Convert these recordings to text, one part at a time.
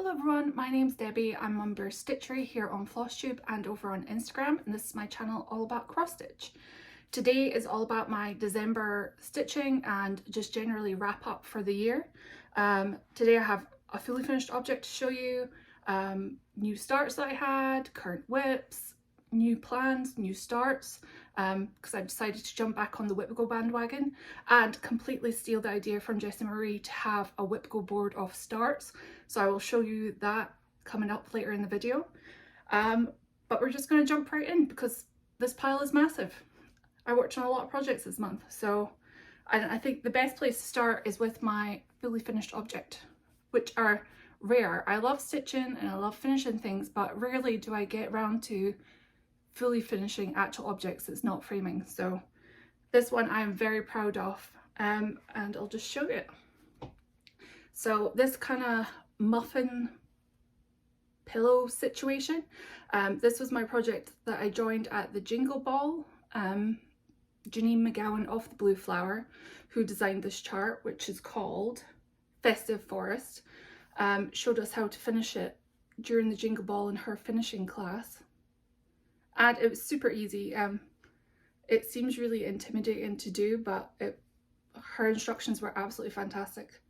Hello everyone, my name's Debbie. I'm on Stitchery here on Flosstube and over on Instagram, and this is my channel all about cross stitch. Today is all about my December stitching and just generally wrap up for the year. Today I have a fully finished object to show you, new starts that I had, current whips, new plans, new starts, because I've decided to jump back on the Whip Go bandwagon and completely steal the idea from Jessie Marie to have a Whip Go board of starts. So I will show you that coming up later in the video. But we're just going to jump right in because this pile is massive. I worked on a lot of projects this month, so I think the best place to start is with my fully finished object, which are rare. I love stitching and I love finishing things, but rarely do I get around to fully finishing actual objects that's not framing. So this one I'm very proud of, and I'll just show you it. So this kind of muffin pillow situation, this was my project that I joined at the Jingle Ball. Janine McGowan of the Blue Flower, who designed this chart, which is called Festive Forest, showed us how to finish it during the Jingle Ball in her finishing class. And it was super easy. It seems really intimidating to do, but her instructions were absolutely fantastic.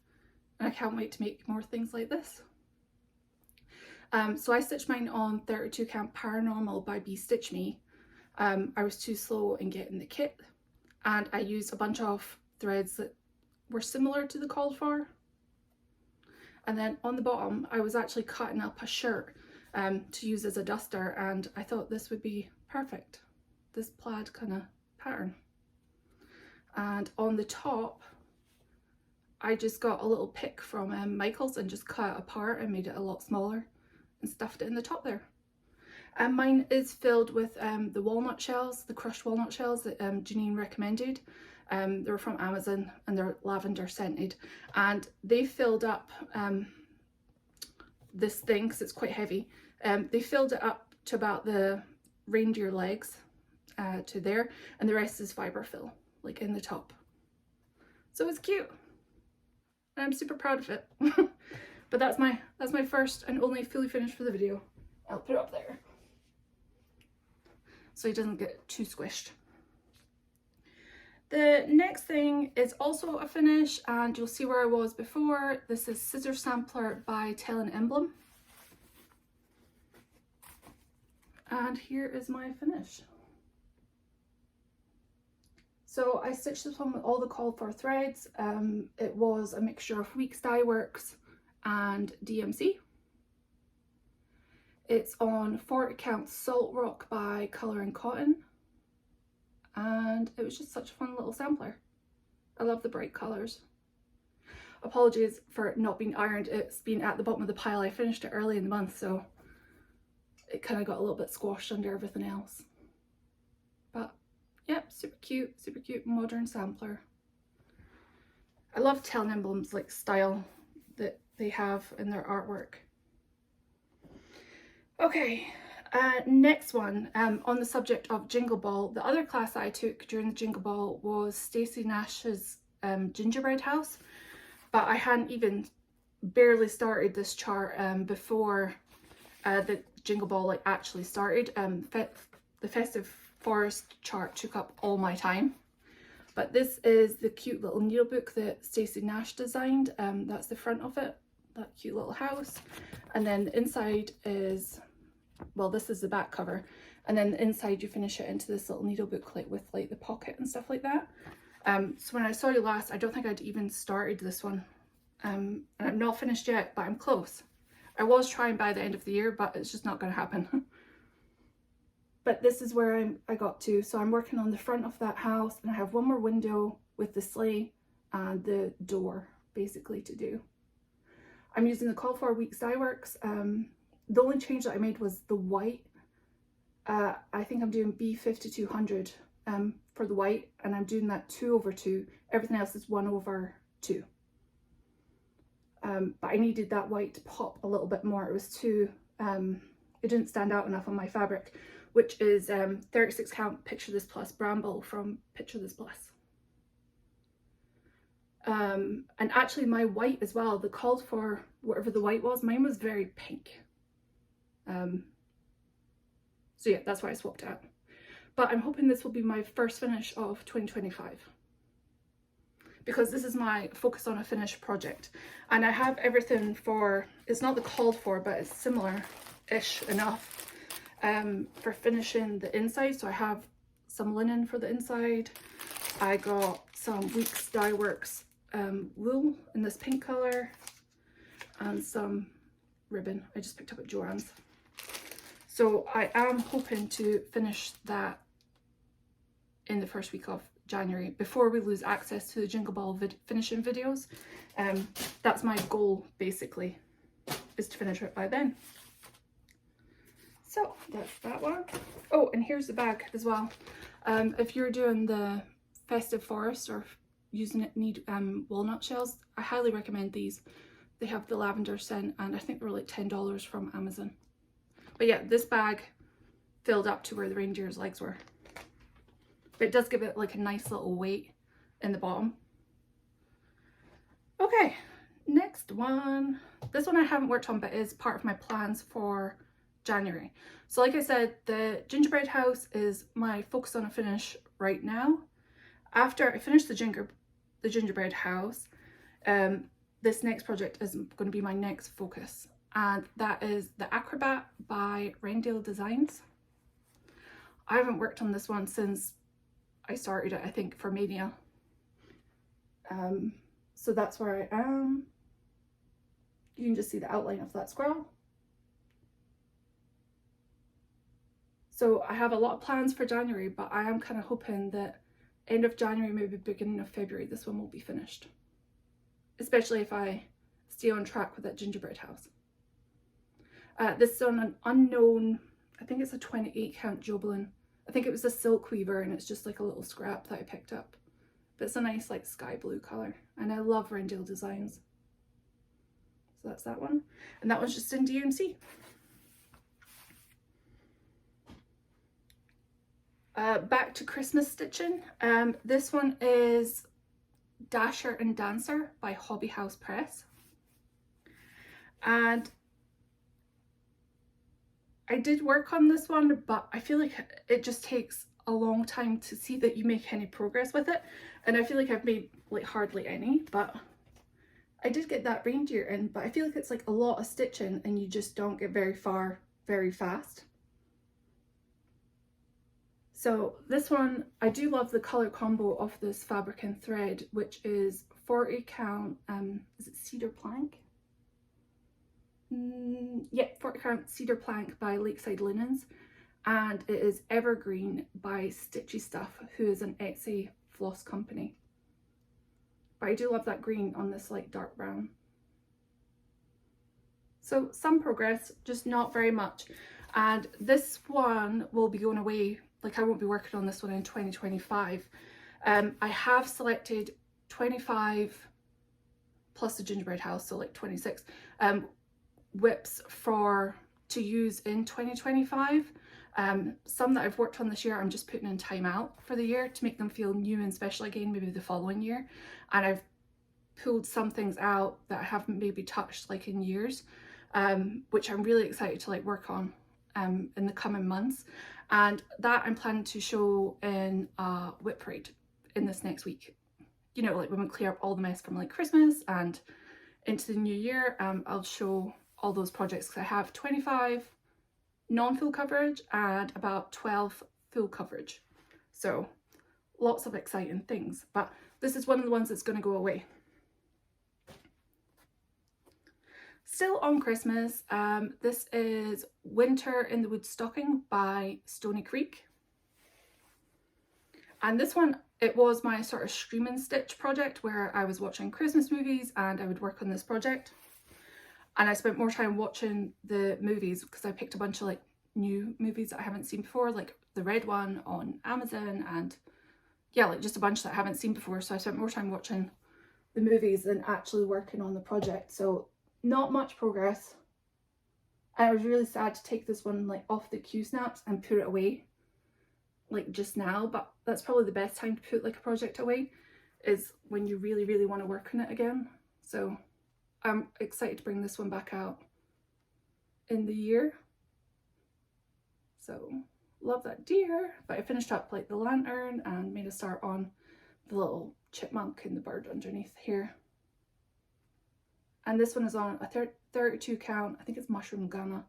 And I can't wait to make more things like this. So I stitched mine on 32 Count Paranormal by Be Stitch Me. I was too slow in getting the kit, and I used a bunch of threads that were similar to the called for. And then on the bottom, I was actually cutting up a shirt to use as a duster, and I thought this would be perfect, this plaid kind of pattern. And on the top, I just got a little pick from Michael's and just cut it apart and made it a lot smaller and stuffed it in the top there. And mine is filled with the walnut shells, the crushed walnut shells that Janine recommended. They were from Amazon and they're lavender scented, and they filled up this thing because it's quite heavy. They filled it up to about the reindeer legs to there, and the rest is fiber fill, like in the top. So it's cute, and I'm super proud of it. But that's my first and only fully finished for the video. I'll put it up there so he doesn't get too squished. The next thing is also a finish, and you'll see where I was before. This is Scissor Sampler by Tellin Emblem. And here is my finish. So I stitched this one with all the called for threads. It was a mixture of Weeks Dye Works and DMC. It's on 40 Count Salt Rock by Colour and Cotton. And it was just such a fun little sampler. I love the bright colours. Apologies for it not being ironed. It's been at the bottom of the pile. I finished it early in the month, so it kind of got a little bit squashed under everything else. But yep, super cute modern sampler. I love Tellin Emblem's like style that they have in their artwork. Okay, next one, on the subject of Jingle Ball, the other class that I took during the Jingle Ball was Stacy Nash's Gingerbread house, but I hadn't even barely started this chart before the Jingle Ball like actually started. The Festive Forest chart took up all my time, but this is the cute little needle book that Stacy Nash designed. That's the front of it, that cute little house, and then the inside is, well, this is the back cover, and then the inside you finish it into this little needle book, like with like the pocket and stuff like that. So when I saw you last, I don't think I'd even started this one, and I'm not finished yet, but I'm close. I was trying by the end of the year, but it's just not going to happen. But this is where I got to. So I'm working on the front of that house, and I have one more window with the sleigh and the door basically to do. I'm using the Call for Weeks Dye Works. The only change that I made was the white. I think I'm doing B5200 for the white, and I'm doing that 2/2. Everything else is 1/2. But I needed that white to pop a little bit more. It was too, it didn't stand out enough on my fabric, which is 36 Count Picture This Plus Bramble from Picture This Plus. And actually my white as well, the called for whatever the white was, mine was very pink. So yeah, that's why I swapped it out. But I'm hoping this will be my first finish of 2025. Because this is my focus on a finished project. And I have everything for, it's not the called for, but it's similar-ish enough for finishing the inside. So I have some linen for the inside. I got some Weeks Dye Works wool in this pink colour. And some ribbon I just picked up at Joann's. So I am hoping to finish that in the first week of January before we lose access to the Jingle Ball finishing videos. That's my goal basically, is to finish it by then. So that's that one. Oh, and here's the bag as well. If you're doing the festive forest or need walnut shells, I highly recommend these. They have the lavender scent and I think they were like $10 from Amazon. But yeah, this bag filled up to where the reindeer's legs were. But it does give it like a nice little weight in the bottom. Okay, next one. This one I haven't worked on, but is part of my plans for January. So like I said, the gingerbread house is my focus on a finish right now. After I finish the gingerbread house, this next project is going to be my next focus. And that is the Acrobat by Rendell Designs. I haven't worked on this one since I started it, I think, for Mania. So that's where I am. You can just see the outline of that squirrel. So I have a lot of plans for January, but I am kind of hoping that end of January, maybe beginning of February, this one will be finished. Especially if I stay on track with that gingerbread house. This is on an unknown, I think it's a 28 count Jobelin. I think it was a silk weaver and it's just like a little scrap that I picked up. But it's a nice like sky blue colour and I love Rendell Designs. So that's that one. And that one's just in DMC. Back to Christmas stitching. This one is Dasher and Dancer by Hobby House Press. And I did work on this one, but I feel like it just takes a long time to see that you make any progress with it. And I feel like I've made like hardly any, but I did get that reindeer in, but I feel like it's like a lot of stitching and you just don't get very far very fast. So this one, I do love the colour combo of this fabric and thread, which is 40 count, is it cedar plank? Yeah, 40 count cedar plank by Lakeside Linens, and it is Evergreen by Stitchy Stuff, who is an Etsy floss company. But I do love that green on this like dark brown. So some progress, just not very much. And this one will be going away, like I won't be working on this one in 2025. I have selected 25 plus the gingerbread house, so like 26 whips to use in 2025. Some that I've worked on this year I'm just putting in time out for the year to make them feel new and special again, maybe the following year. And I've pulled some things out that I haven't maybe touched like in years, which I'm really excited to like work on in the coming months. And that I'm planning to show in a whip parade in this next week. You know, like when we clear up all the mess from like Christmas and into the new year, I'll show all those projects because I have 25 non-full coverage and about 12 full coverage. So lots of exciting things, but this is one of the ones that's going to go away. Still on Christmas, this is Winter in the Wood Stocking by Stony Creek. And this one, it was my sort of stream and stitch project where I was watching Christmas movies and I would work on this project. And I spent more time watching the movies because I picked a bunch of like new movies that I haven't seen before, like the red one on Amazon, and yeah, like just a bunch that I haven't seen before. So I spent more time watching the movies than actually working on the project. So not much progress. And I was really sad to take this one like off the Q snaps and put it away like just now, but that's probably the best time to put like a project away is when you really, really want to work on it again. So I'm excited to bring this one back out in the year. So love that deer. But I finished up like the lantern and made a start on the little chipmunk and the bird underneath here. And this one is on a 32 count. I think it's mushroom Ghana.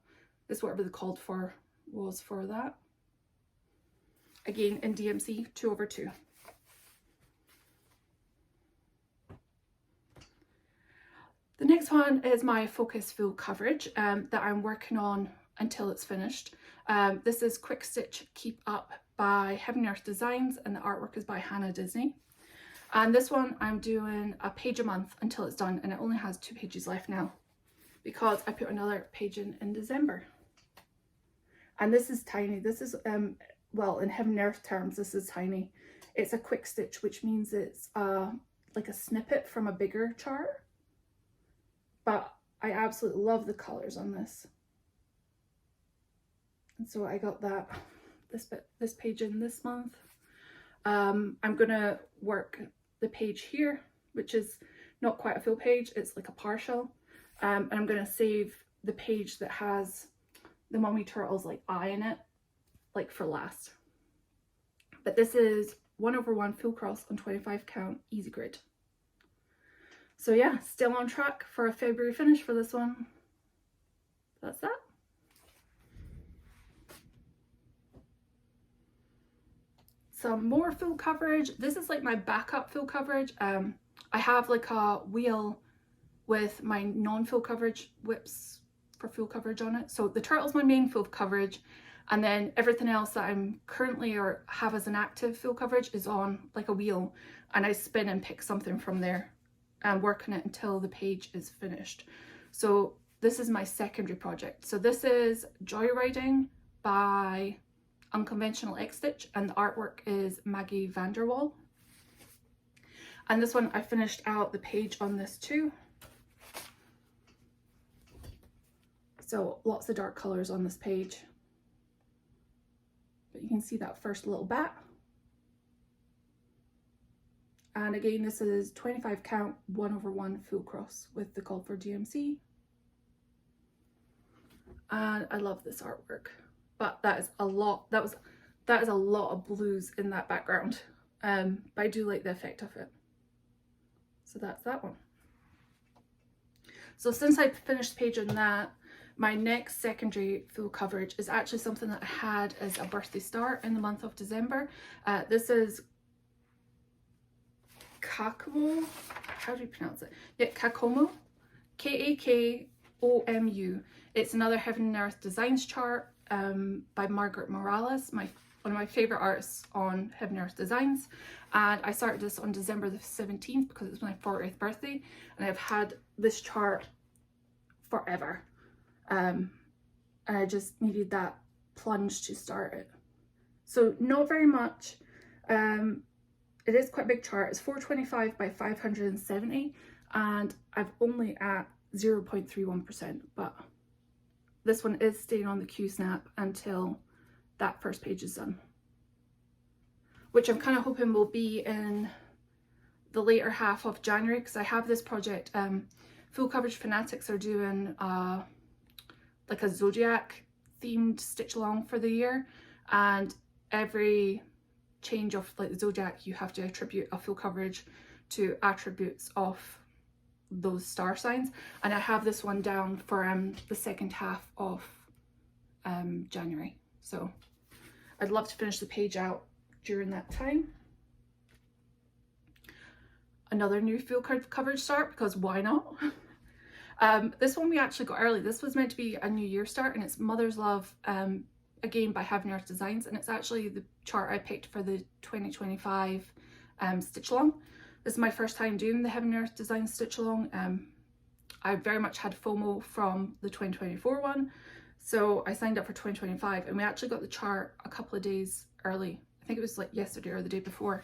It's whatever the called for was for that. Again in DMC 2/2. The next one is my focus full coverage that I'm working on until it's finished. This is Quick Stitch Keep Up by Heaven Earth Designs, and the artwork is by Hannah Disney. And this one I'm doing a page a month until it's done, and it only has 2 pages left now because I put another page in December. And this is tiny. This is, well, in Heaven Earth terms, this is tiny. It's a quick stitch, which means it's like a snippet from a bigger chart. But I absolutely love the colors on this. And so I got that, this page in this month. I'm gonna work the page here, which is not quite a full page, it's like a partial. And I'm gonna save the page that has the mummy turtle's like eye in it, like for last. But this is 1/1 full cross on 25 count easy grid. So yeah, still on track for a February finish for this one. That's that. Some more full coverage. This is like my backup full coverage. I have like a wheel with my non-full coverage whips for full coverage on it. So the turtle's my main full coverage, and then everything else that I'm currently or have as an active full coverage is on like a wheel, and I spin and pick something from there and work on it until the page is finished. So this is my secondary project. So this is Joyriding by UnconventionalXStitch, and the artwork is Maggie Vanderwall. And this one I finished out the page on this too. So lots of dark colors on this page. But you can see that first little bat. And again, this is 25 count 1/1 full cross with the call for DMC. And I love this artwork. But that is a lot, that is a lot of blues in that background. But I do like the effect of it. So that's that one. So since I finished the page on that, my next secondary full coverage is actually something that I had as a birthday start in the month of December. This is Kakomu, how do you pronounce it? Yeah, Kakomu, Kakomu. It's another Heaven and Earth Designs chart by Margaret Morales, one of my favorite artists on Heaven and Earth Designs. And I started this on December the 17th because it's my 40th birthday, and I've had this chart forever. And I just needed that plunge to start it. So not very much. It is quite a big chart. It's 425 by 570, and I'm only at 0.31%, but this one is staying on the Q snap until that first page is done, which I'm kind of hoping will be in the later half of January, because I have this project. Full Coverage Fanatics are doing like a zodiac themed stitch along for the year, and every change of like the zodiac you have to attribute a full coverage to attributes of those star signs, and I have this one down for the second half of January. So I'd love to finish the page out during that time. Another new full coverage start, because why not? This one we actually got early. This was meant to be a New Year start, and it's Mother's Love, again by Heaven Earth Designs, and it's actually the chart I picked for the 2025 stitch along. This is my first time doing the Heaven Earth Designs stitch along. I very much had FOMO from the 2024 one, so I signed up for 2025, and we actually got the chart a couple of days early. I think it was like yesterday or the day before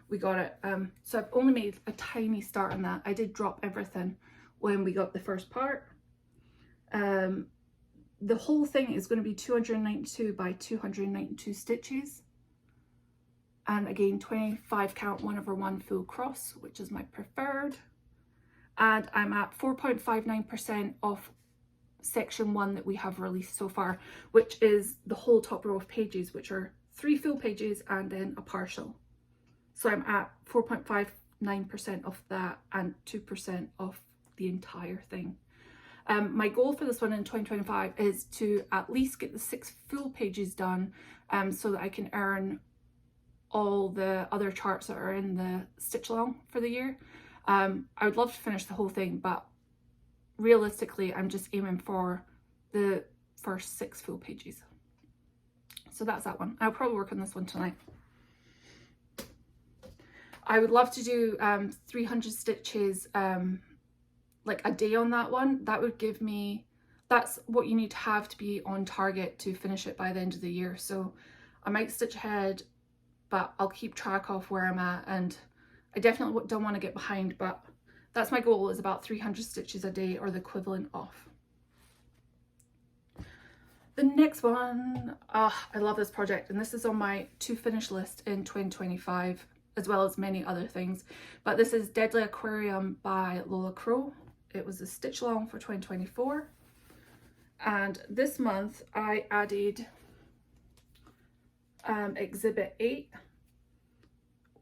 we got it. So I've only made a tiny start on that. I did drop everything when we got the first part. The whole thing is going to be 292 by 292 stitches. And again, 25 count 1/1 full cross, which is my preferred. And I'm at 4.59% off section 1 that we have released so far, which is the whole top row of pages, which are 3 full pages and then a partial. So I'm at 4.59% off that and 2% off the entire thing. My goal for this one in 2025 is to at least get the 6 full pages done, so that I can earn all the other charts that are in the stitch along for the year. I would love to finish the whole thing, but realistically I'm just aiming for the first 6 full pages. So that's that one. I'll probably work on this one tonight. I would love to do 300 stitches like a day on that one. That would give me, that's what you need to have to be on target to finish it by the end of the year. So I might stitch ahead, but I'll keep track of where I'm at, and I definitely don't want to get behind, but that's my goal, is about 300 stitches a day or the equivalent of. The next one, I love this project, and this is on my to finish list in 2025, as well as many other things. But this is Deadly Aquarium by Lola. It was a stitch along for 2024. And this month I added exhibit 8,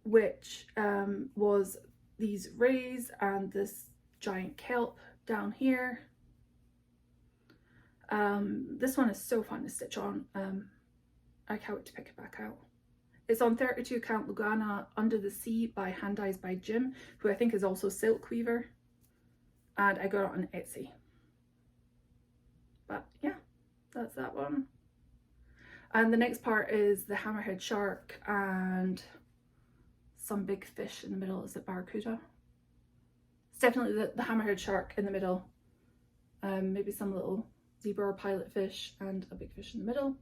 which was these rays and this giant kelp down here. This one is so fun to stitch on. I can't wait to pick it back out. It's on 32 count Lugana Under the Sea by Hand Dyes by Jim, who I think is also silk weaver, and I got it on Etsy. But yeah, that's that one. And the next part is the hammerhead shark and some big fish in the middle. Is it barracuda? It's definitely the hammerhead shark in the middle. Maybe some little zebra or pilot fish and a big fish in the middle.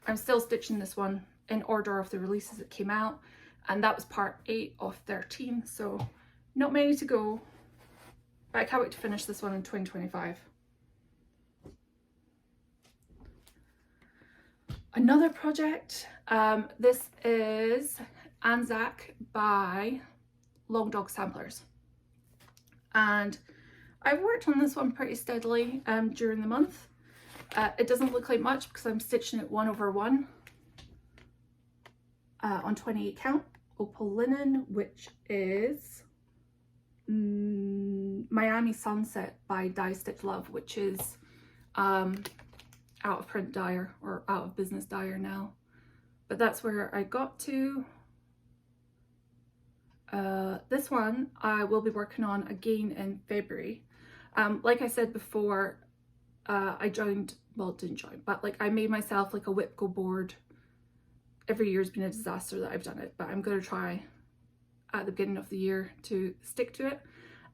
I'm still stitching this one in order of the releases that came out, and that was part 8 of 13, so not many to go, but I can't wait to finish this one in 2025. Another project, this is Anzak by Long Dog Samplers, and I've worked on this one pretty steadily during the month. It doesn't look like much because I'm stitching it 1/1 on 28 count opal linen, which is Miami Sunset by Dye Stitch Love, which is out of print dyer, or out of business dyer now, but that's where I got to. This one I will be working on again in February. Like I said before, I joined, well, didn't join, but like I made myself like a whip go board. Every year's been a disaster that I've done it, but I'm going to try at the beginning of the year to stick to it.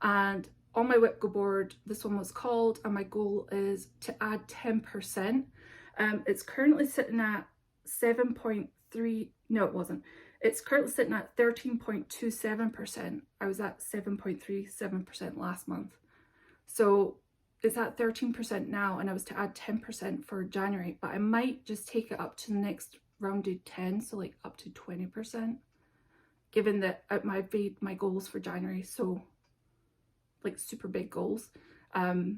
And on my whip go board, this one was called, and my goal is to add 10%. It's currently sitting at 7.3, no it wasn't. It's currently sitting at 13.27%. I was at 7.37% last month. So it's at 13% now, and I was to add 10% for January, but I might just take it up to the next rounded 10, so like up to 20%, given that my goals for January, so like super big goals. Yeah,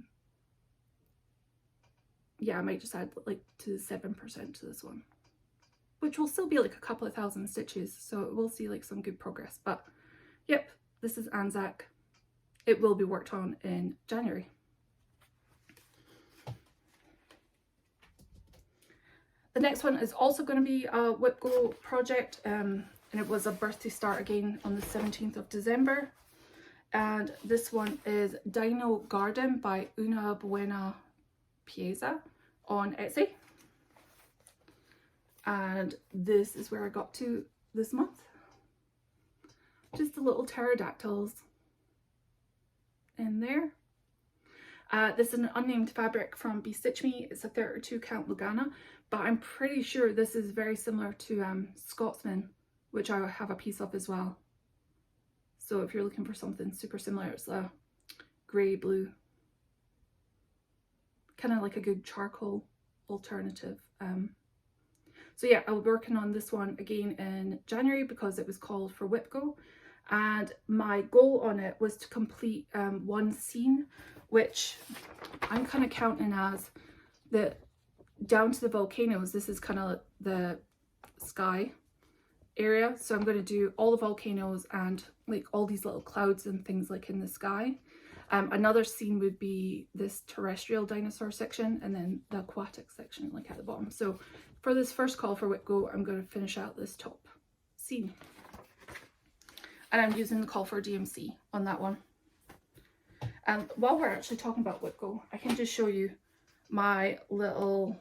I might just add like to 7% to this one, which will still be like a couple of thousand stitches, so we'll see like some good progress. But yep, this is Anzak. It will be worked on in January. The next one is also going to be a whip go project, and it was a birthday start again on the 17th of December. And this one is Dino Garden by Buena Pieza on Etsy. And this is where I got to this month. Just the little pterodactyls in there. This is an unnamed fabric from Be Stitch Me. It's a 32 count Lugana, but I'm pretty sure this is very similar to Scotsman, which I have a piece of as well. So if you're looking for something super similar, it's a grey blue, kind of like a good charcoal alternative. So yeah, I'll be working on this one again in January because it was called for Whip Go, and my goal on it was to complete one scene, which I'm kind of counting as the down to the volcanoes. This is kind of the sky area, so I'm going to do all the volcanoes and like all these little clouds and things like in the sky. Another scene would be this terrestrial dinosaur section, and then the aquatic section like at the bottom. So for this first call for Whip Go, I'm going to finish out this top scene, and I'm using the call for DMC on that one. And while we're actually talking about Whip Go, I can just show you my little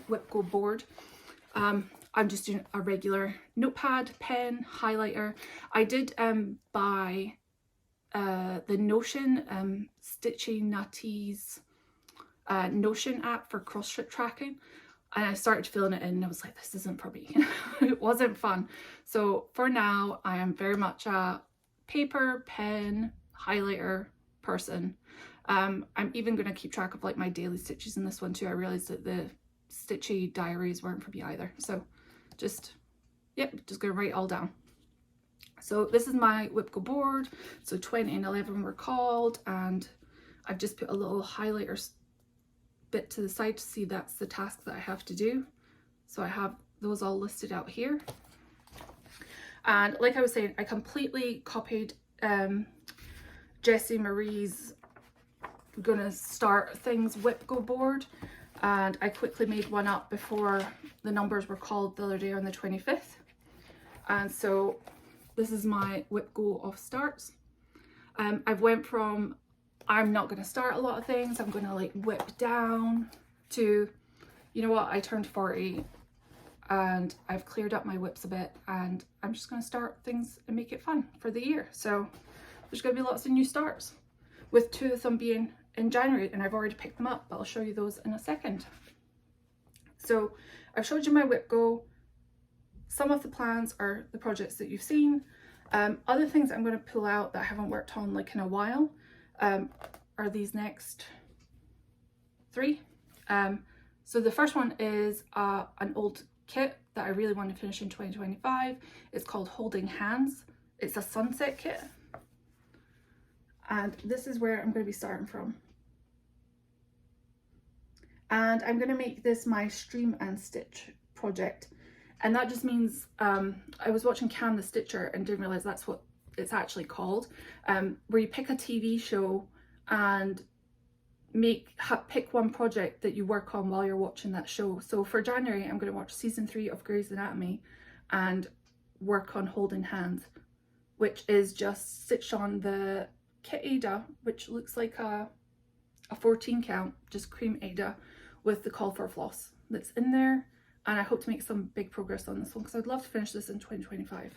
Whip Go board. I'm just doing a regular notepad, pen, highlighter. I did buy the Notion, Stitchy Natty's Notion app for cross strip tracking, and I started filling it in and I was like, this isn't for me. It wasn't fun. So for now, I am very much a paper, pen, highlighter person. I'm even going to keep track of like my daily stitches in this one too. I realized that the stitchy diaries weren't for me either. So just going to write it all down. So this is my Whip Go board. So 20 and 11 were called, and I've just put a little highlighter bit to the side to see that's the task that I have to do. So I have those all listed out here. And like I was saying, I completely copied Jessie Marie's gonna start things Whip Go board, and I quickly made one up before the numbers were called the other day on the 25th. And so this is my Whip Go of starts. I've went from I'm not going to start a lot of things, I'm going to like whip down, to, you know what, I turned 40 and I've cleared up my whips a bit, and I'm just going to start things and make it fun for the year. So there's going to be lots of new starts, with 2 of them being in January, and I've already picked them up, but I'll show you those in a second. So I've showed you my Whip Go. Some of the plans are the projects that you've seen. Other things I'm going to pull out that I haven't worked on like in a while are these next 3. So the first one is an old kit that I really want to finish in 2025. It's called Holding Hands. It's a sunset kit, and this is where I'm going to be starting from. And I'm going to make this my stream and stitch project, and that just means I was watching Can the Stitcher and didn't realize that's what it's actually called, where you pick a TV show and pick one project that you work on while you're watching that show. So for January, I'm going to watch season 3 of Grey's Anatomy and work on Holding Hands, which is just stitched on the kit Ada, which looks like a 14 count, just cream Ada with the call for floss that's in there. And I hope to make some big progress on this one because I'd love to finish this in 2025.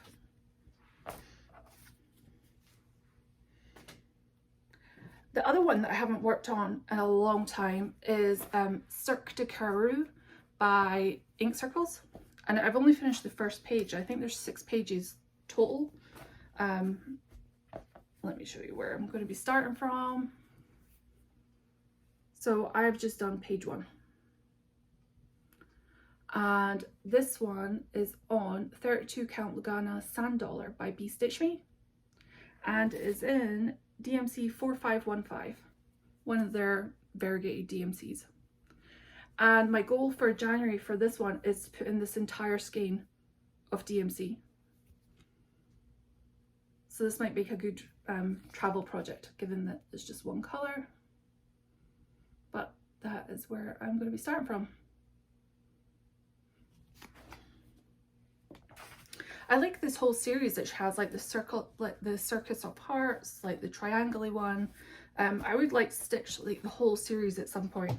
The other one that I haven't worked on in a long time is Cirque de Carreaux by Ink Circles, and I've only finished the first page. I think there's 6 pages total. Let me show you where I'm going to be starting from. So I've just done page 1, and this one is on 32 count Lugana Sand Dollar by Bee Stitch Me, and is in DMC 4515, one of their variegated DMCs. And my goal for January for this one is to put in this entire skein of DMC. So this might make a good travel project, given that it's just one colour. But that is where I'm going to be starting from. I like this whole series that has like the circle, like the Circus of Hearts, like the triangle-y one. I would like to stitch like the whole series at some point,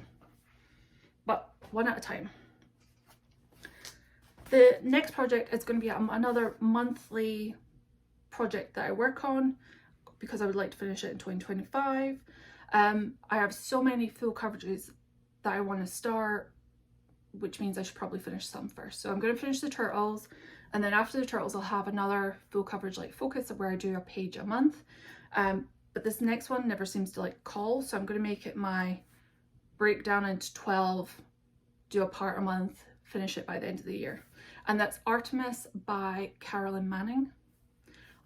but one at a time. The next project is going to be another monthly project that I work on because I would like to finish it in 2025. I have so many full coverages that I want to start, which means I should probably finish some first. So I'm going to finish the turtles, and then after the turtles I'll have another full coverage like focus where I do a page a month. But this next one never seems to like call, so I'm going to make it my breakdown into 12, do a part a month, finish it by the end of the year. And that's Artemis by Carolyn Manning.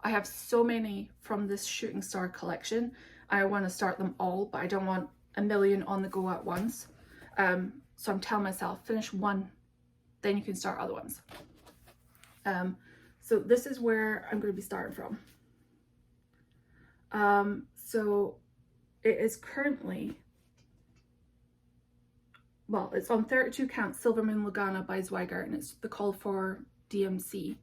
I have so many from this shooting star collection. I want to start them all, but I don't want a million on the go at once. So I'm telling myself, finish one, then you can start other ones. So this is where I'm going to be starting from. So it is currently, well, it's on 32 count Silver Moon Lugana by Zweigart, and it's the call for DMC.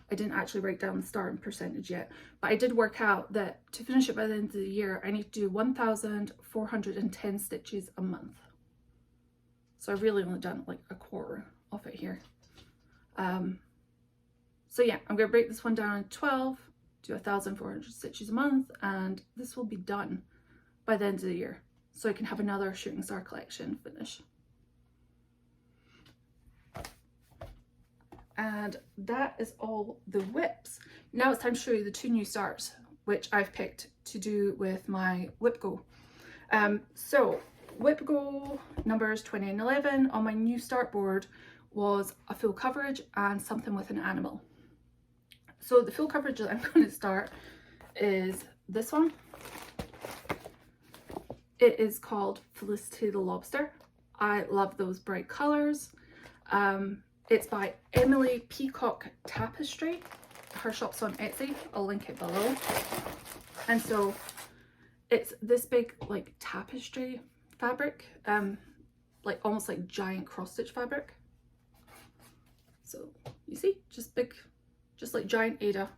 I didn't actually write down the starting percentage yet, but I did work out that to finish it by the end of the year, I need to do 1,410 stitches a month. So I've really only done like a quarter of it here. So yeah, I'm going to break this one down into 12, do 1,400 stitches a month, and this will be done by the end of the year. So I can have another shooting star collection finish. And that is all the whips. Now it's time to show you the 2 new starts, which I've picked to do with my whip go. So whip go numbers 20 and 11 on my new start board was a full coverage and something with an animal. So the full coverage that I'm going to start is this one. It is called Felicity the Lobster. I love those bright colors. It's by Peacock Tapestry. Her shop's on Etsy. I'll link it below. And so it's this big like tapestry fabric, like almost like giant cross stitch fabric. So you see, just big, just like giant Ada.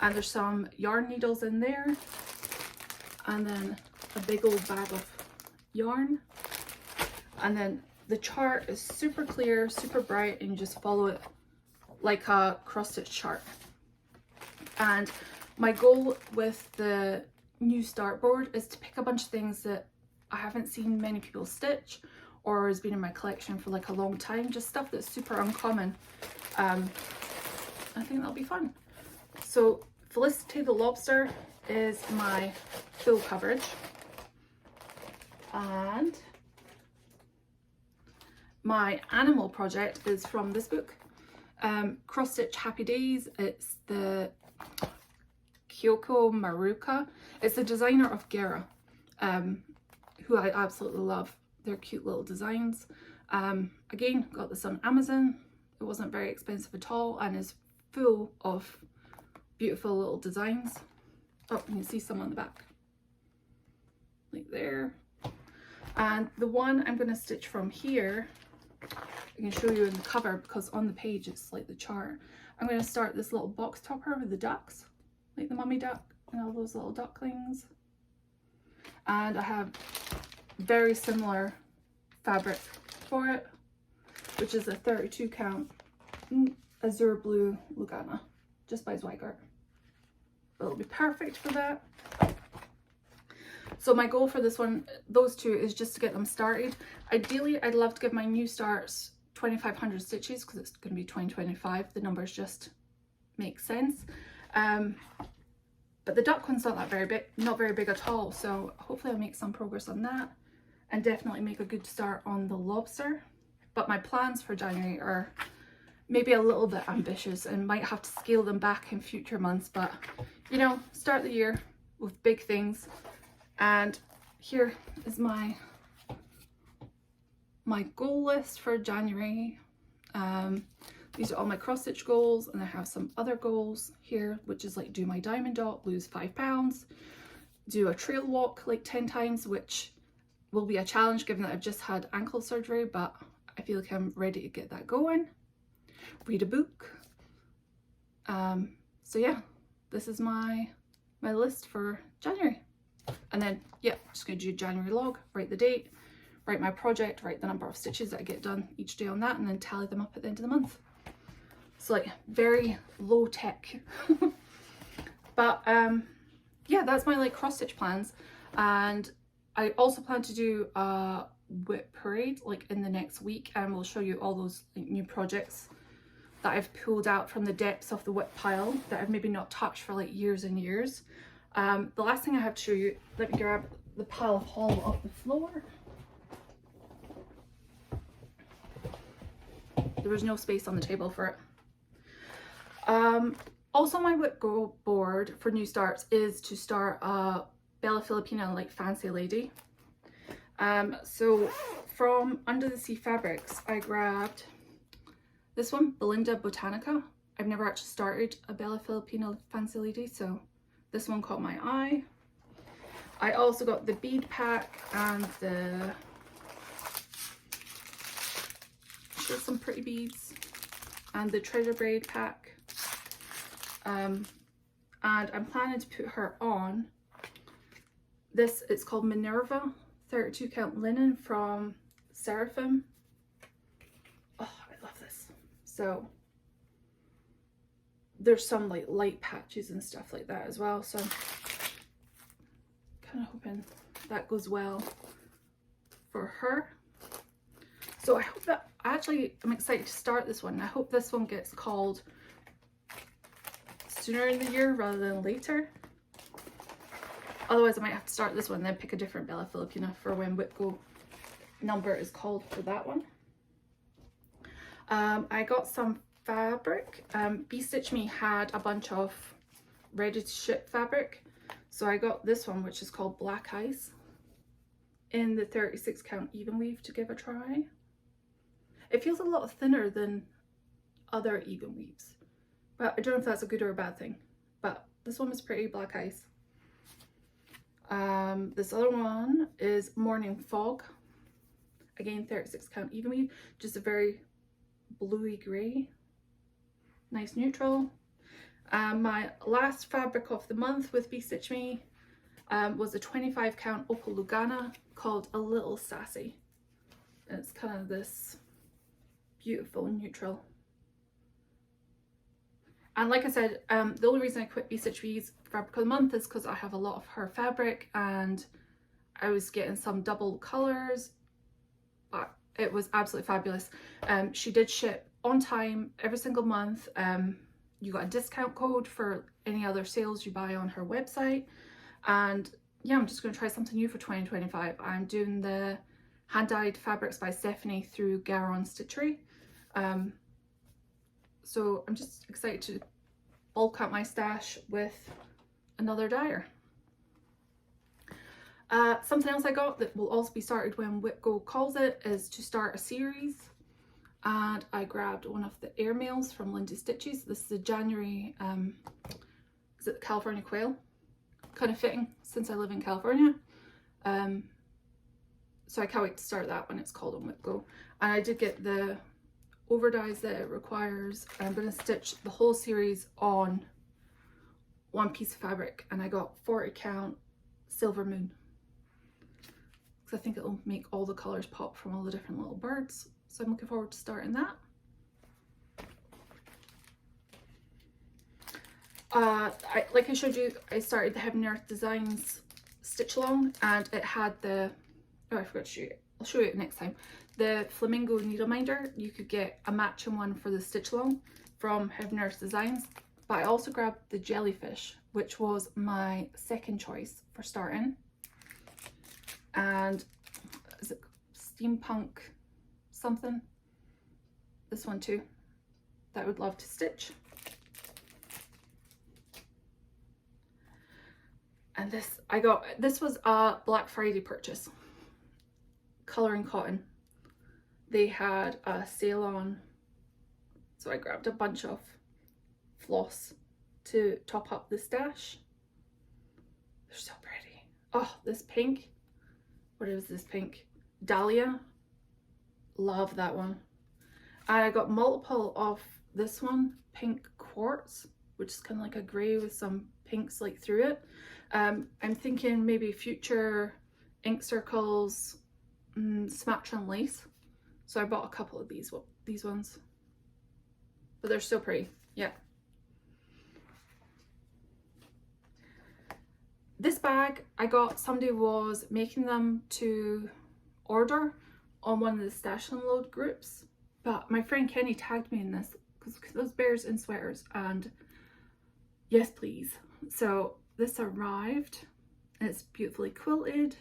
And there's some yarn needles in there, and then a big old bag of yarn, and then the chart is super clear, super bright, and you just follow it like a cross stitch chart. And my goal with the new start board is to pick a bunch of things that I haven't seen many people stitch or has been in my collection for like a long time, just stuff that's super uncommon. I think that'll be fun. So Felicity the Lobster is my full coverage, and my animal project is from this book, Cross Stitch Happy Days. It's the Kyoko Maruka. It's the designer of Gera, who I absolutely love. They're cute little designs. Again, got this on Amazon. It wasn't very expensive at all and is full of beautiful little designs. Oh, you can see some on the back, like there. And the one I'm going to stitch from here, I can show you in the cover because on the page it's like the chart. I'm going to start this little box topper with the ducks, like the mummy duck and all those little ducklings. And I have very similar fabric for it, which is a 32 count azure blue Lugana, just by Zweigart. It'll be perfect for that. So my goal for this one, those two, is just to get them started. Ideally, I'd love to give my new starts 2,500 stitches because it's going to be 2025. The numbers just make sense. But the duck one's not very big at all. So hopefully I'll make some progress on that and definitely make a good start on the lobster. But my plans for January are maybe a little bit ambitious and might have to scale them back in future months. But you know, start the year with big things. And here is my goal list for January. These are all my cross stitch goals, and I have some other goals here, which is like do my diamond dot, lose 5 pounds, do a trail walk like 10 times, which will be a challenge given that I've just had ankle surgery, but I feel like I'm ready to get that going. Read a book. So yeah, this is my list for January. And then, yeah, just going to do January log, write the date, write my project, write the number of stitches that I get done each day on that, and then tally them up at the end of the month. It's like very low tech. But yeah, that's my like cross stitch plans. And I also plan to do a whip parade like in the next week, and we'll show you all those like, new projects that I've pulled out from the depths of the whip pile that I've maybe not touched for like years and years. The last thing I have to show you, let me grab the pile of haul off the floor. there was no space on the table for it. Also my whip go board for new starts is to start a Bella Filipina like fancy lady. So from Under the Sea Fabrics I grabbed this one, Belinda Botanica. I've never actually started a Bella Filipina fancy lady, so this one caught my eye. I also got the bead pack and the, just some pretty beads, and the treasure braid pack. And I'm planning to put her on this. It's called Minerva 32 count linen from Seraphim. Oh, I love this. So there's some like light patches and stuff like that as well, so I'm kind of hoping that goes well for her. So I hope that, actually I'm excited to start this one. I hope this one gets called sooner in the year rather than later. Otherwise I might have to start this one and then pick a different Bella Filipina for when Whip Go number is called for that one. I got some fabric. Stitch Me had a bunch of ready to ship fabric, so I got this one, which is called Black Ice, in the 36 count even weave to give a try. It feels a lot thinner than other even weaves, but I don't know if that's a good or a bad thing, but this one was pretty. Black Ice. This other one is Morning Fog, again 36 count even weave, just a very bluey grey, nice neutral. My last fabric of the month with Stitch Me was a 25 count Opal Lugana called A Little Sassy. And it's kind of this beautiful neutral. And like I said, the only reason I quit Stitch Me's fabric of the month is because I have a lot of her fabric and I was getting some double colours, but it was absolutely fabulous. She did ship on time every single month. You got a discount code for any other sales you buy on her website. And yeah, I'm just going to try something new for 2025. I'm doing the hand-dyed fabrics by Stephanie through Garon Stitchery. So I'm just excited to bulk up my stash with another dyer. Something else I got that will also be started when Whip Go calls it is to start a series. And I grabbed one of the airmails from Lindy Stitches. This is a January, is it the California Quail? Kind of fitting since I live in California. So I can't wait to start that when it's called on Whip Go. And I did get the over dyes that it requires. I'm going to stitch the whole series on one piece of fabric, and I got 40 count Silver Moon. Because I think it'll make all the colours pop from all the different little birds. So I'm looking forward to starting that. Like I showed you, I started the Heaven and Earth Designs stitch along, and it had the, oh I forgot to show you, I'll show you it next time. The Flamingo Needle Minder, you could get a matching one for the stitch along from Heaven and Earth Designs. But I also grabbed the Jellyfish, which was my second choice for starting. And is it Steampunk something? This one too, that I would love to stitch. And this, I got, this was a Black Friday purchase. Colouring Cotton. They had a sale on, so I grabbed a bunch of floss to top up the stash. They're so pretty. Oh, this pink. What is this pink? Dahlia. Love that one. I got multiple of this one, Pink Quartz, which is kind of like a grey with some pinks like through it. I'm thinking maybe future ink circles, Sumatran lace. So I bought a couple of these ones, but they're still pretty. Yeah. This bag I got, somebody was making them to order on one of the Stash and Load groups, but my friend Kenny tagged me in this because those bears in sweaters, and yes please. So this arrived and it's beautifully quilted.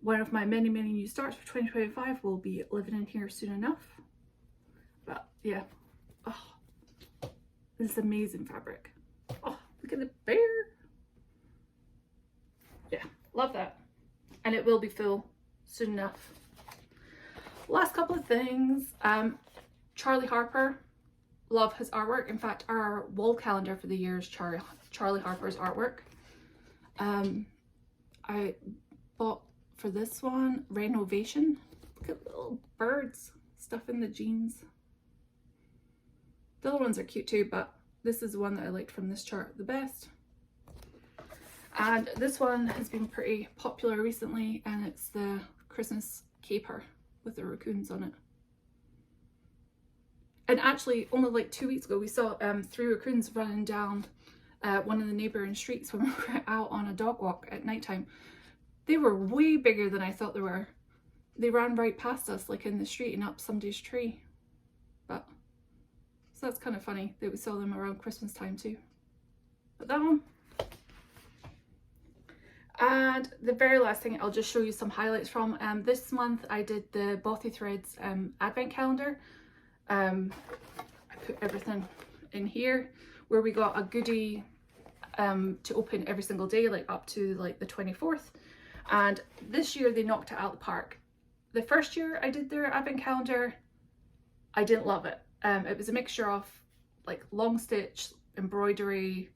One of my many new starts for 2025 will be living in here soon enough. yeah. Oh, this is amazing fabric. Oh, look at the bear. Yeah, love that. And it will be full soon enough. Last couple of things. Charlie Harper, love his artwork. In fact, our wall calendar for the year is Charlie Harper's artwork. I bought for this one Renovation. Look at little birds stuffing the jeans. The other ones are cute too, but this is the one that I liked from this chart the best. And this one has been pretty popular recently, and it's the Christmas caper with the raccoons on it. And actually, only like 2 weeks ago, we saw 3 raccoons running down one of the neighbouring streets when we were out on a dog walk at nighttime. They were way bigger than I thought they were. They ran right past us, like in the street and up somebody's tree. But, so that's kind of funny that we saw them around Christmas time too. But that one. And the very last thing, I'll just show you some highlights from. This month I did the Bothy Threads advent calendar. I put everything in here where we got a goodie to open every single day, like up to like the 24th. And this year they knocked it out of the park. The first year I did their advent calendar, I didn't love it. It was a mixture of like long stitch, embroidery,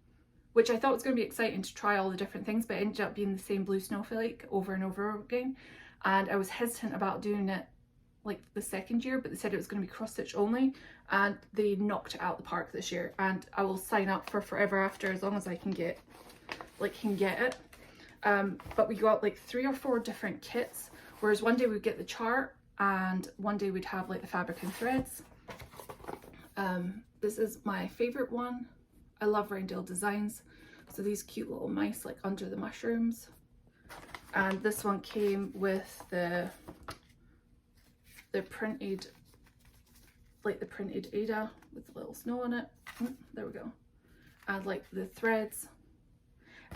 which I thought was going to be exciting to try all the different things, but it ended up being the same blue snowflake over and over again. And I was hesitant about doing it like the second year, but they said it was going to be cross stitch only, and they knocked it out the park this year. And I will sign up for forever after, as long as I can get it. But we got like 3 or 4 different kits, whereas one day we'd get the chart and one day we'd have like the fabric and threads. This is my favorite one. I love Reindeer designs. So these cute little mice like under the mushrooms. And this one came with the printed, like the printed Ada with the little snow on it. There we go. And like the threads.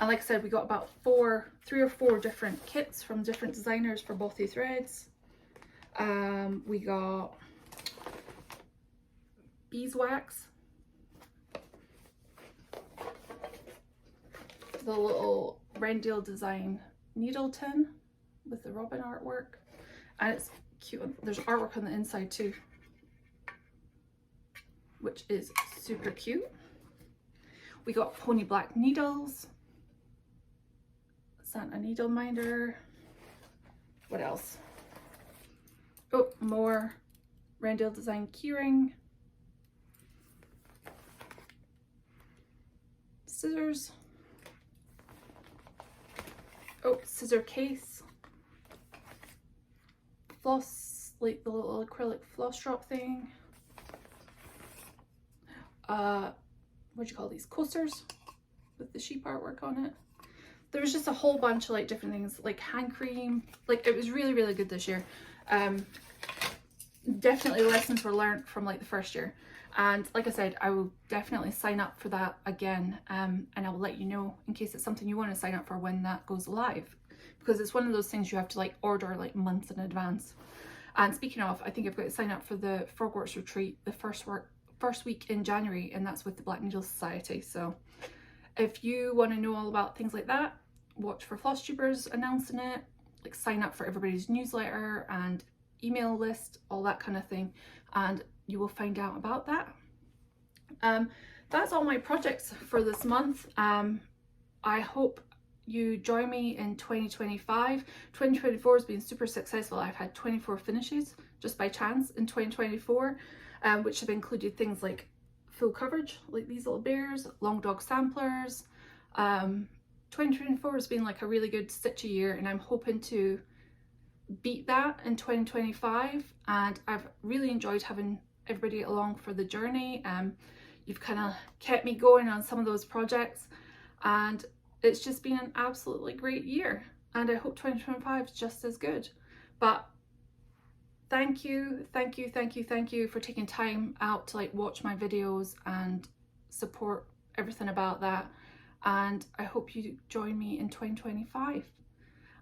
And like I said, we got about 3 or 4 different kits from different designers for Bothy Threads. We got beeswax, the little Reindeer design needle tin with the robin artwork, and it's cute. There's artwork on the inside too, which is super cute. We got pony black needles, Santa needle minder. What else? Oh, more Reindeer design keyring, scissors. Oh, scissor case, floss, like the little acrylic floss drop thing. What do you call these? Coasters with the sheep artwork on it. There was just a whole bunch of like different things, like hand cream. Like it was really, really good this year. Definitely lessons were learned from like the first year. And like I said, I will definitely sign up for that again, and I will let you know in case it's something you want to sign up for when that goes live, because it's one of those things you have to like order like months in advance. And speaking of, I think I've got to sign up for the Frogworks retreat the first week in January, and that's with the Black Needle Society. So if you want to know all about things like that, watch for Flosstubers announcing it, like sign up for everybody's newsletter and email list, all that kind of thing, and you will find out about that. That's all my projects for this month. I hope you join me in 2025. 2024 has been super successful. I've had 24 finishes just by chance in 2024, which have included things like full coverage, like these little bears, long dog samplers. 2024 has been like a really good stitchy year, and I'm hoping to beat that in 2025. And I've really enjoyed having everybody along for the journey. You've kind of kept me going on some of those projects, and it's just been an absolutely great year, and I hope 2025 is just as good. But thank you for taking time out to like watch my videos and support everything about that, and I hope you join me in 2025.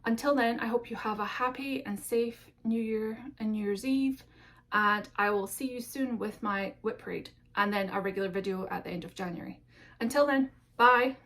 Until then, I hope you have a happy and safe New Year and New Year's Eve, and I will see you soon with my whip parade and then a regular video at the end of January. Until then, bye!